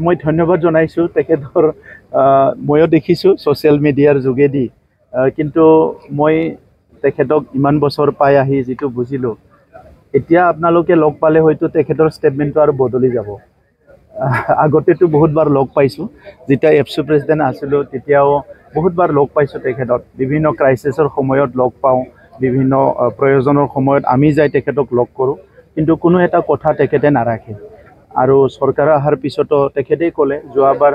মই ধন্যবাদ জনাইছোঁ তেখেতৰ ময়ো দেখিছোঁ ছ'চিয়েল মিডিয়াৰ যোগেদি কিন্তু মই তেখেতক ইমান বছৰ পাই আহি যিটো বুজিলোঁ এতিয়া আপোনালোকে লগ পালে হয়তো তেখেতৰ ষ্টেটমেণ্টটো আৰু বদলি যাব আগতেতো বহুতবাৰ লগ পাইছোঁ যেতিয়া এপছু প্ৰেছিডেণ্ট আছিলোঁ তেতিয়াও বহুতবাৰ লগ পাইছোঁ তেখেতক বিভিন্ন ক্ৰাইচিছৰ সময়ত লগ পাওঁ বিভিন্ন প্ৰয়োজনৰ সময়ত আমি যাই তেখেতক লগ কৰোঁ কিন্তু কোনো এটা কথা তেখেতে নাৰাখে আৰু চৰকাৰ অহাৰ পিছতো তেখেতেই ক'লে যোৱাবাৰ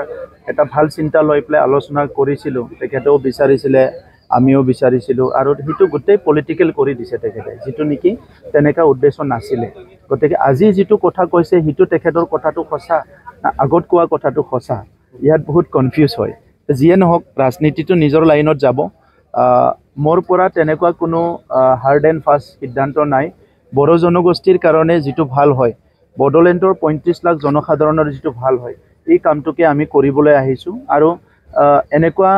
এটা ভাল চিন্তা লৈ পেলাই আলোচনা কৰিছিলোঁ তেখেতেও বিচাৰিছিলে আমিও বিচাৰিছিলোঁ আৰু সেইটো গোটেই পলিটিকেল কৰি দিছে তেখেতে যিটো নেকি তেনেকুৱা উদ্দেশ্য নাছিলে গতিকে আজি যিটো কথা কৈছে সেইটো তেখেতৰ কথাটো সঁচা আগত কোৱা কথাটো সঁচা ইয়াত বহুত কনফিউজ হয় যিয়ে নহওক ৰাজনীতিটো নিজৰ লাইনত যাব মোৰ পৰা তেনেকুৱা কোনো হাৰ্ড এণ্ড ফাষ্ট সিদ্ধান্ত নাই বড়ো জনগোষ্ঠীৰ কাৰণে যিটো ভাল হয় বড়োলেণ্ডৰ ৩৫ লাখ জনসাধাৰণৰ যিটো ভাল হয় এই কামটোকে আমি কৰিবলৈ আহিছোঁ আৰু এনেকুৱা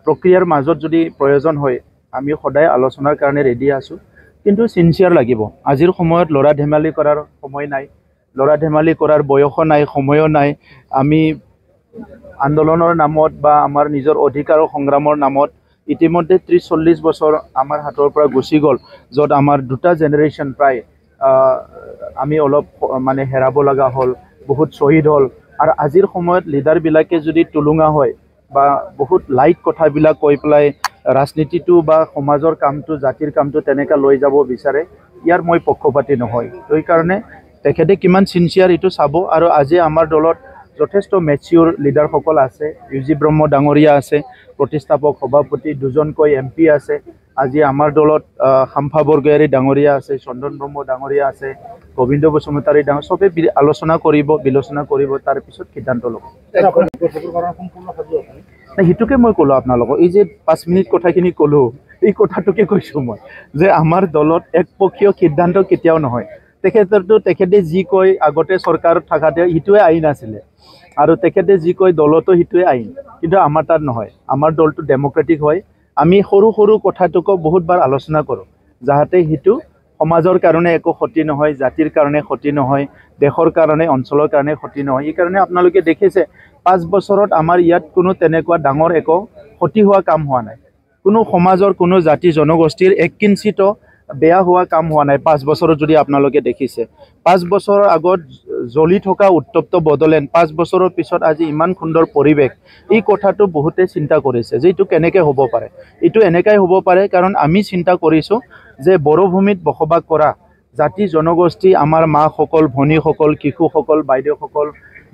প্ৰক্ৰিয়াৰ মাজত যদি প্ৰয়োজন হয় আমি সদায় আলোচনাৰ কাৰণে ৰেডি আছোঁ কিন্তু সিনচিয়াৰ লাগিব আজিৰ সময়ত ল'ৰা ধেমালি কৰাৰ সময় নাই ল'ৰা ধেমালি কৰাৰ বয়সো নাই সময়ো নাই আমি আন্দোলনৰ নামত বা আমাৰ নিজৰ অধিকাৰৰ সংগ্ৰামৰ নামত ইতিমধ্যে ৩০-৪০ বছৰ আমাৰ হাতৰ পৰা গুচি গ'ল য'ত আমাৰ দুটা জেনেৰেশ্যন প্ৰায় আমি অলপ মানে হেৰাব লগা হ'ল বহুত শ্বহীদ হ'ল আৰু আজিৰ সময়ত লিডাৰবিলাকে যদি টুলুঙা হয় বা বহুত লাইট কথাবিলাক কৈ পেলাই ৰাজনীতিটো বা সমাজৰ কামটো জাতিৰ কামটো তেনেকৈ লৈ যাব বিচাৰে ইয়াৰ মই পক্ষপাতি নহয় সেইকাৰণে তেখেতে কিমান চিনচিয়াৰ এইটো চাব আৰু আজি আমাৰ দলত যথেষ্ট মেচিয়ৰ লিডাৰসকল আছে ইউজি ব্ৰহ্ম ডাঙৰীয়া আছে প্ৰতিষ্ঠাপক সভাপতি দুজনকৈ MP আছে আজি আমাৰ দলত খাম্ফা বৰগয়াৰী ডাঙৰীয়া আছে চন্দন ব্ৰহ্ম ডাঙৰীয়া আছে গোবিন্দ বসুমতাৰী ডাঙৰ সবে আলোচনা কৰিব বিলোচনা কৰিব তাৰ পিছত সিদ্ধান্ত ল'ব সেইটোকে মই ক'লোঁ আপোনালোকক এই যে 5 মিনিট কথাখিনি ক'লোঁ এই কথাটোকে কৈছোঁ মই যে আমাৰ দলত একপক্ষীয় সিদ্ধান্ত কেতিয়াও নহয় তেখেতে যি কয় আগতে চৰকাৰত থাকাতে সেইটোৱে আইন আছিলে আৰু তেখেতে যি কয় দলতো সেইটোৱে আইন কিন্তু আমাৰ তাত নহয় আমাৰ দলটো ডেমক্ৰেটিক হয় আমি সৰু সৰু কথাটোকো বহুতবাৰ আলোচনা কৰোঁ যাতে সেইটো সমাজৰ কাৰণে একো ক্ষতি নহয় জাতিৰ কাৰণে ক্ষতি নহয় দেশৰ কাৰণে অঞ্চলৰ কাৰণে ক্ষতি নহয় এই কাৰণে আপোনালোকে দেখিছে 5 বছৰত আমাৰ ইয়াত কোনো তেনেকুৱা ডাঙৰ একো ক্ষতি হোৱা কাম হোৱা নাই কোনো সমাজৰ কোনো জাতি জনগোষ্ঠীৰ এক কিঞ্চিত বেয়া হোৱা কাম হোৱা নাই 5 বছৰত যদি আপোনালোকে দেখিছে 5 বছৰৰ আগত জ্বলি থকা উত্তপ্ত বড়োলেণ্ড 5 বছৰৰ পিছত আজি ইমান সুন্দৰ পৰিৱেশ এই কথাটো বহুতে চিন্তা কৰিছে যে এইটো কেনেকৈ হ'ব পাৰে এইটো এনেকৈ হ'ব পাৰে কাৰণ আমি চিন্তা কৰিছোঁ যে বড়ো ভূমিত বসবাস কৰা জাতি জনগোষ্ঠী আমাৰ মাসকল ভনীসকল শিশুসকল বাইদেউসকল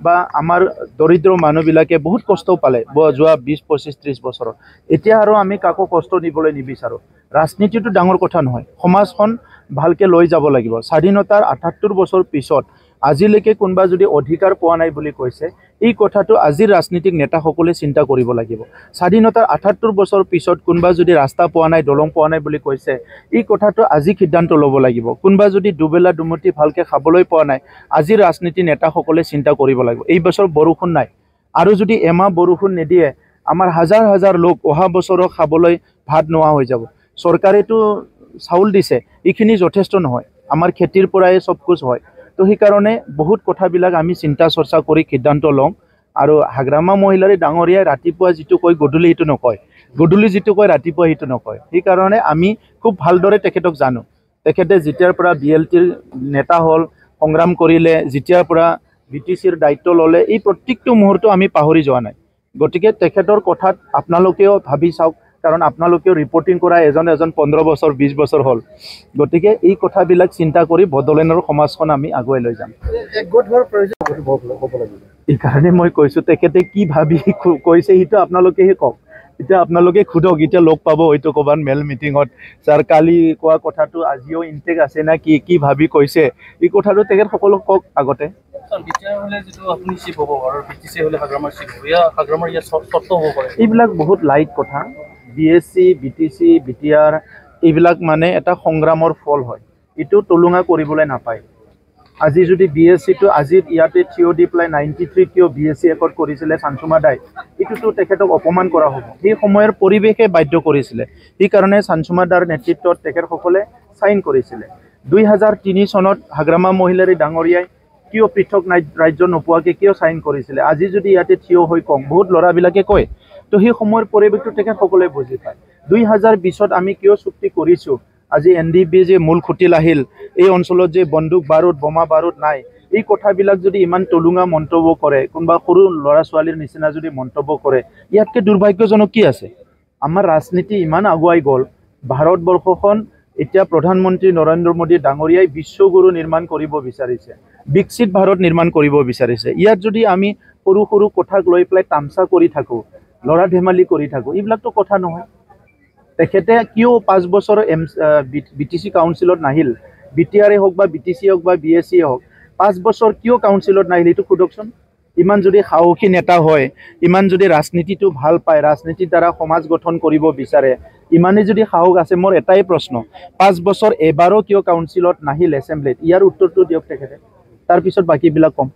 বা আমাৰ দৰিদ্ৰ মানুহবিলাকে বহুত কষ্ট পালে যোৱা 20-25-30 বছৰত এতিয়া আৰু আমি কাকো কষ্ট দিবলৈ নিবিচাৰোঁ ৰাজনীতিটো ডাঙৰ কথা নহয় সমাজখন ভালকৈ লৈ যাব লাগিব স্বাধীনতাৰ ৭৮ বছৰ পিছত আজিলৈকে কোনোবা যদি অধিকাৰ পোৱা নাই বুলি কৈছে এই কথাটো আজিৰ ৰাজনীতিক নেতাসকলে চিন্তা কৰিব লাগিব স্বাধীনতাৰ ৭৮ বছৰ পিছত কোনোবা যদি ৰাস্তা পোৱা নাই দলং পোৱা নাই বুলি কৈছে এই কথাটো আজি সিদ্ধান্ত ল'ব লাগিব কোনোবা যদি দুবেলা দুমুঠি ভালকৈ খাবলৈ পোৱা নাই আজিৰ ৰাজনীতি নেতাসকলে চিন্তা কৰিব লাগিব এই বছৰ বৰষুণ নাই আৰু যদি এমাহ বৰষুণ নিদিয়ে আমাৰ হাজাৰ হাজাৰ লোক অহা বছৰক খাবলৈ ভাত নোহোৱা হৈ যাব চৰকাৰেতো চাউল দিছে এইখিনি যথেষ্ট নহয় আমাৰ খেতিৰ পৰাই চব কুছ হয় তো সেইকাৰণে বহুত কথাবিলাক আমি চিন্তা চৰ্চা কৰি সিদ্ধান্ত লওঁ আৰু হাগ্ৰামা মহিলাৰী ডাঙৰীয়াই ৰাতিপুৱা যিটো কয় গধূলি সেইটো নকয় গধূলি যিটো কয় ৰাতিপুৱা সেইটো নকয় সেইকাৰণে আমি খুব ভালদৰে তেখেতক জানো তেখেতে যেতিয়াৰ পৰা BLTৰ নেতা হ'ল সংগ্ৰাম কৰিলে যেতিয়াৰ পৰা BTCৰ দায়িত্ব ল'লে এই প্ৰত্যেকটো মুহূৰ্ত আমি পাহৰি যোৱা নাই গতিকে তেখেতৰ কথাত আপোনালোকেও ভাবি চাওক কাৰণ আপোনালোকেও ৰিপৰ্টিং কৰা এজন 15 বছৰ 20 বছৰ হ'ল গতিকে এই কথাবিলাক চিন্তা কৰি বড়োলেণ্ডৰ সমাজখন আমি আগুৱাই লৈ যাম এই কাৰণে মই কৈছোঁ তেখেতে কি ভাবি কৈছে সেইটো আপোনালোকেহে কওক এতিয়া আপোনালোকে খুদক এতিয়া লগ পাব হয়তো ক'ৰবাত মেল মিটিঙত যাৰ কালি কোৱা কথাটো আজিও ইনটেক আছে না কি ভাবি কৈছে এই কথাটো তেখেত সকলোক কওক আগতে এইবিলাক বহুত লাইট কথা BSc BTC BTR এইবিলাক মানে এটা সংগ্ৰামৰ ফল হয় এইটো টলুঙা কৰিবলৈ নাপায় আজি যদি BScটো আজি ইয়াতে থিয় দি পেলাই 93 কিয় BSc একৰ্ড কৰিছিলে চানচুমা দাই এইটোতো তেখেতক অপমান কৰা হ'ব সেই সময়ৰ পৰিৱেশে বাধ্য কৰিছিলে সেইকাৰণে চানচুমা দাৰ নেতৃত্বত তেখেতসকলে সাইন কৰিছিলে 2003 চনত হাগ্ৰামা মহিলাৰী ডাঙৰীয়াই কিয় পৃথক ৰাজ্য নোপোৱাকৈ কিয় চাইন কৰিছিলে আজি যদি ইয়াতে থিয় হৈ কম বহুত ল'ৰাবিলাকে কয় তো সেই সময়ৰ পৰিৱেশটো তেখেতসকলে বুজি পায় 2020ত আমি কিয় চুক্তি কৰিছোঁ আজি NDB যে মূল খুঁটিল আহিল এই অঞ্চলত যে বন্দুক বাৰুদ বোমা বাৰুদ নাই এই কথাবিলাক যদি ইমান তলুঙা মন্তব্য কৰে কোনোবা সৰু ল'ৰা ছোৱালীৰ নিচিনা যদি মন্তব্য কৰে ইয়াতকৈ দুৰ্ভাগ্যজনক কি আছে আমাৰ ৰাজনীতি ইমান আগুৱাই গ'ল ভাৰতবৰ্ষখন এতিয়া প্ৰধানমন্ত্ৰী নৰেন্দ্ৰ মোদী ডাঙৰীয়াই বিশ্বগুৰু নিৰ্মাণ কৰিব বিচাৰিছে বিকশিত ভাৰত নিৰ্মাণ কৰিব বিচাৰিছে ইয়াত যদি আমি সৰু সৰু কথাক লৈ পেলাই তামচা কৰি থাকোঁ ল'ৰা ধেমালি কৰি থাকোঁ এইবিলাকতো কথা নহয় তেখেতে কিয় 5 বছৰ BTC কাউন্সিলত নাহিল BTR হওক বা BTC হওক বা BSC হওক 5 বছৰ কিয় কাউন্সিলত নাহিল এইটো সোধকচোন ইমান যদি সাহসী নেতা হয় ইমান যদি ৰাজনীতিটো ভাল পায় ৰাজনীতিৰ দ্বাৰা সমাজ গঠন কৰিব বিচাৰে ইমানে যদি সাহস আছে মোৰ এটাই প্ৰশ্ন 5 বছৰ এবাৰো কিয় কাউন্সিলত নাহিল এছেম্বলিত ইয়াৰ উত্তৰটো দিয়ক তেখেতে তাৰ পিছত বাকীবিলাক কম